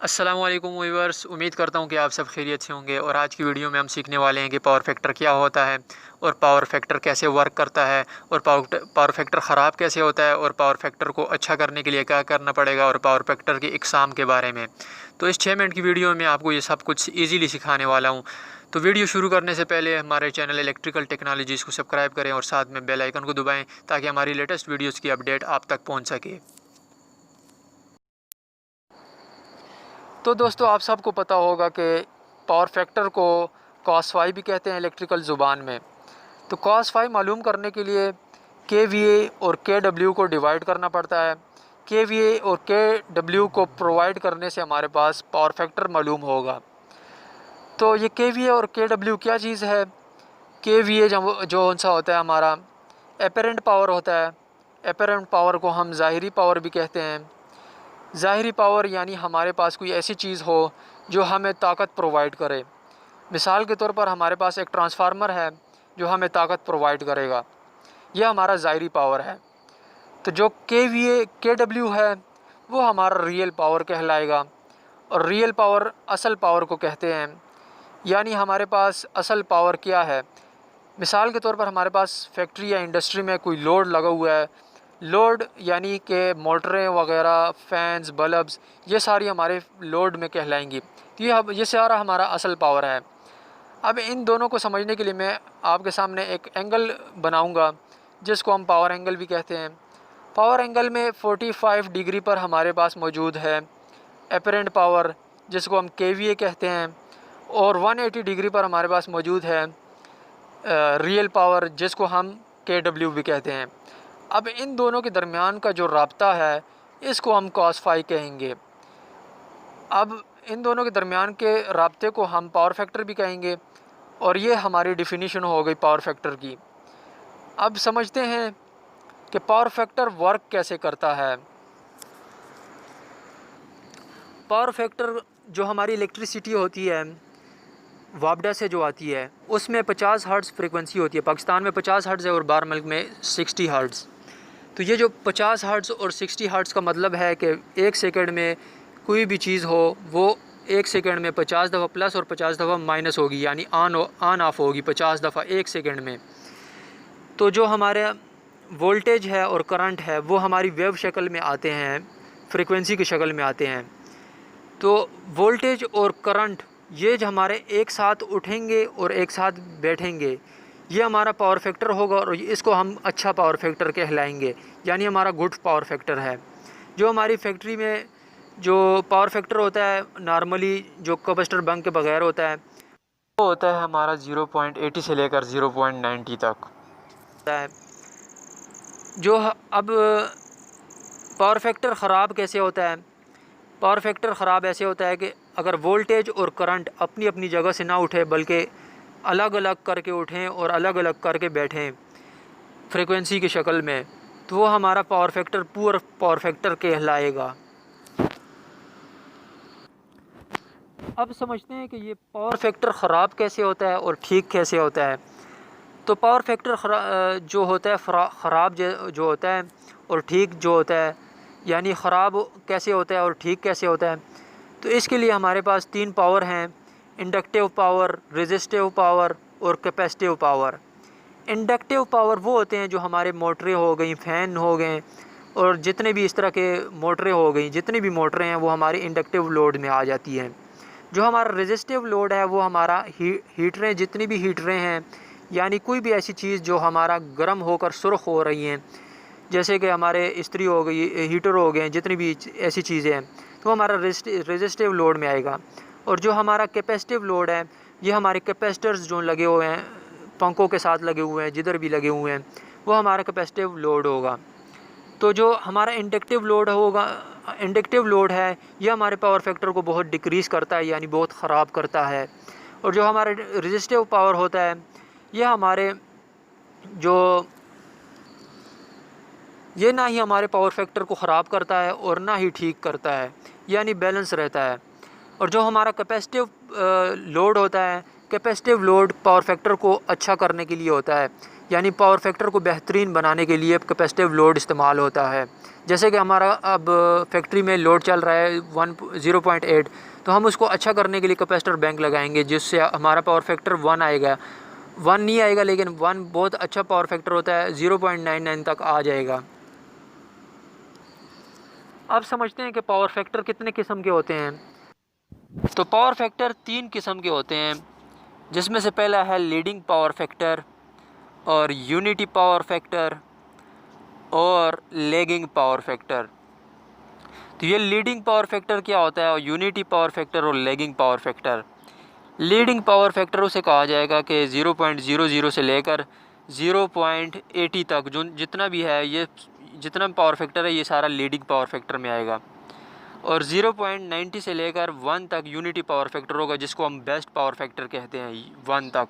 अस्सलाम वालेकुम व्यूअर्स, उम्मीद करता हूँ कि आप सब खैरियत से होंगे। और आज की वीडियो में हम सीखने वाले हैं कि पावर फैक्टर क्या होता है और पावर फैक्टर कैसे वर्क करता है और पावर फैक्टर ख़राब कैसे होता है और पावर फैक्टर को अच्छा करने के लिए क्या करना पड़ेगा और पावर फैक्टर की इकसाम के बारे में। तो इस 6 मिनट की वीडियो में आपको ये सब कुछ ईजीली सिखाने वाला हूँ। तो वीडियो शुरू करने से पहले हमारे चैनल इलेक्ट्रिकल टेक्नोलॉजीज़ को सब्सक्राइब करें और साथ में बेल आइकन को दबाएँ ताकि हमारी लेटेस्ट वीडियोज़ की अपडेट आप तक पहुँच सके। तो दोस्तों, आप सबको पता होगा कि पावर फैक्टर को कॉस फाई भी कहते हैं इलेक्ट्रिकल ज़ुबान में। तो कॉस फाई मालूम करने के लिए केवीए और केडब्ल्यू को डिवाइड करना पड़ता है। केवीए और केडब्ल्यू को प्रोवाइड करने से हमारे पास पावर फैक्टर मालूम होगा। तो ये केवीए और केडब्ल्यू क्या चीज़ है? केवीए जो कौन सा होता है, हमारा एपरेंट पावर होता है। एपरेंट पावर को हम ज़ाहिरी पावर भी कहते हैं। ज़ाहिरी पावर यानी हमारे पास कोई ऐसी चीज़ हो जो हमें ताकत प्रोवाइड करे। मिसाल के तौर पर हमारे पास एक ट्रांसफार्मर है जो हमें ताकत प्रोवाइड करेगा, यह हमारा ज़ाहिरी पावर है। तो जो केवीए केडब्ल्यू है वो हमारा रियल पावर कहलाएगा। और रियल पावर असल पावर को कहते हैं। यानी हमारे पास असल पावर क्या है? मिसाल के तौर पर हमारे पास फैक्ट्री या इंडस्ट्री में कोई लोड लगा हुआ है। लोड यानी कि मोटरें वगैरह, फैंस, बल्ब्स, ये सारी हमारे लोड में कहलाएंगी। तो ये सारा हमारा असल पावर है। अब इन दोनों को समझने के लिए मैं आपके सामने एक एंगल बनाऊंगा जिसको हम पावर एंगल भी कहते हैं। पावर एंगल में 45 डिग्री पर हमारे पास मौजूद है एपरेंट पावर, जिसको हम केवीए कहते हैं। और 180 डिग्री पर हमारे पास मौजूद है रियल पावर, जिसको हम केडब्ल्यू भी कहते हैं। अब इन दोनों के दरमियान का जो राब्ता है इसको हम कॉस फाई कहेंगे। अब इन दोनों के दरमियान के राब्ते को हम पावर फैक्टर भी कहेंगे। और ये हमारी डिफिनीशन हो गई पावर फैक्टर की। अब समझते हैं कि पावर फैक्टर वर्क कैसे करता है। पावर फैक्टर जो हमारी इलेक्ट्रिसिटी होती है वापडा से जो आती है उसमें 50 हर्ट्ज़ फ्रीक्वेंसी होती है। पाकिस्तान में 50 हर्ट्ज़ है और बाहर मुल्क में 60 हर्ट्ज़। तो ये जो 50 हर्ट्ज़ और 60 हर्ट्ज़ का मतलब है कि एक सेकंड में कोई भी चीज़ हो वो एक सेकंड में 50 दफ़ा प्लस और 50 दफ़ा माइनस होगी, यानी ऑन ऑफ होगी 50 दफ़ा एक सेकंड में। तो जो हमारे वोल्टेज है और करंट है वो हमारी वेव शक्ल में आते हैं, फ्रीक्वेंसी की शक्ल में आते हैं। तो वोल्टेज और करंट ये जो हमारे एक साथ उठेंगे और एक साथ बैठेंगे, ये हमारा पावर फैक्टर होगा और इसको हम अच्छा पावर फैक्टर कहलाएंगे, यानी हमारा गुड पावर फैक्टर है। जो हमारी फैक्ट्री में जो पावर फैक्टर होता है नॉर्मली जो कैपेसिटर बंक के बगैर होता है वो होता है हमारा 0.80 से लेकर 0.90 तक होता है। अब पावर फैक्टर ख़राब कैसे होता है? पावर फैक्टर ख़राब ऐसे होता है कि अगर वोल्टेज और करंट अपनी अपनी जगह से ना उठे बल्कि अलग अलग करके उठें और अलग अलग करके बैठें फ्रीक्वेंसी की शक्ल में, तो वो हमारा power factor poor power factor कहलाएगा। अब समझते हैं कि ये पावर फैक्टर ख़राब कैसे होता है और ठीक कैसे होता है। तो पावर फैक्टर जो होता है ख़राब जो होता है और ठीक जो होता है, यानी ख़राब कैसे होता है और ठीक कैसे होता है। तो इसके लिए हमारे पास 3 पावर हैं: इंडक्टिव पावर, रेजिस्टिव पावर और कैपेसिटिव पावर। इंडक्टिव पावर वो होते हैं जो हमारे मोटरें हो गई, फ़ैन हो गए और जितने भी इस तरह के मोटरें हो गई, जितनी भी मोटरें हैं वो हमारी इंडक्टिव लोड में आ जाती हैं। जो हमारा रेजिस्टिव लोड है वो हमारा हीटरें, जितनी भी हीटरें हैं, यानी कोई भी ऐसी चीज़ जो हमारा गर्म होकर सुर्ख हो रही हैं, जैसे कि हमारे इस्त्री हो गई, हीटर हो गए, जितनी भी ऐसी चीज़ें हैं, तो हमारा रेजिस्टिव लोड में आएगा। और जो हमारा कैपेसिटिव लोड है, ये हमारे कैपेसिटर्स जो लगे हुए हैं, पंखों के साथ लगे हुए हैं, जिधर भी लगे हुए हैं, वो हमारा कैपेसिटिव लोड होगा। तो जो हमारा इंडक्टिव लोड है ये हमारे पावर फैक्टर को बहुत डिक्रीज़ करता है, यानी बहुत ख़राब करता है। और जो हमारा रेजिस्टिव पावर होता है ये हमारे ये ना ही हमारे पावर फैक्टर को ख़राब करता है और ना ही ठीक करता है, यानी बैलेंस रहता है। और जो हमारा कैपेसिटिव लोड होता है, कैपेसिटिव लोड पावर फैक्टर को अच्छा करने के लिए होता है, यानी पावर फैक्टर को बेहतरीन बनाने के लिए कैपेसिटिव लोड इस्तेमाल होता है जैसे कि हमारा अब फैक्ट्री में लोड चल रहा है 0.8, तो हम उसको अच्छा करने के लिए कैपेसिटर बैंक लगाएंगे, जिससे हमारा पावर फैक्टर 1 आएगा। 1 नहीं आएगा, लेकिन 1 बहुत अच्छा पावर फैक्टर होता है, 0.99 तक आ जाएगा। अब समझते हैं कि पावर फैक्टर कितने किस्म के होते हैं। तो पावर फैक्टर 3 किस्म के होते हैं, जिसमें से पहला है लीडिंग पावर फैक्टर और यूनिटी पावर फैक्टर और लैगिंग पावर फैक्टर। तो ये लीडिंग पावर फैक्टर क्या होता है और यूनिटी पावर फैक्टर और lagging power factor. Leading power factor उसे कहा जाएगा कि 0.00 से लेकर 0.80 तक जो जितना भी है, ये जितना पावर फैक्टर है ये सारा लीडिंग पावर फैक्टर में आएगा। और 0.90 से लेकर 1 तक यूनिटी पावर फैक्टर होगा, जिसको हम बेस्ट पावर फैक्टर कहते हैं। 1 तक,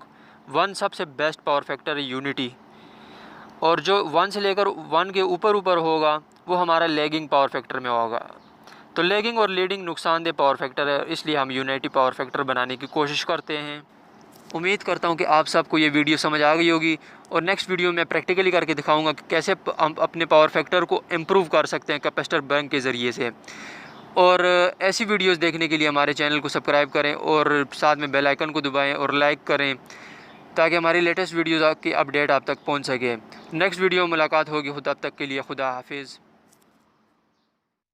1 सबसे बेस्ट पावर फैक्टर है यूनिटी। और जो 1 से लेकर 1 के ऊपर होगा वो हमारा लैगिंग पावर फैक्टर में होगा। तो लैगिंग और लीडिंग नुकसानदेह पावर फैक्टर है, इसलिए हम यूनिटी पावर फैक्टर बनाने की कोशिश करते हैं। उम्मीद करता हूं कि आप सबको ये वीडियो समझ आ गई होगी, और नेक्स्ट वीडियो में प्रैक्टिकली करके दिखाऊंगा कि कैसे हम अपने पावर फैक्टर को इम्प्रूव कर सकते हैं कैपेसिटर बैंक के ज़रिए से। और ऐसी वीडियोस देखने के लिए हमारे चैनल को सब्सक्राइब करें और साथ में बेल आइकन को दबाएं और लाइक करें, ताकि हमारी लेटेस्ट वीडियोज़ की अपडेट आप तक पहुंच सके। नेक्स्ट वीडियो में मुलाकात होगी। तब तक के लिए खुदा हाफिज़।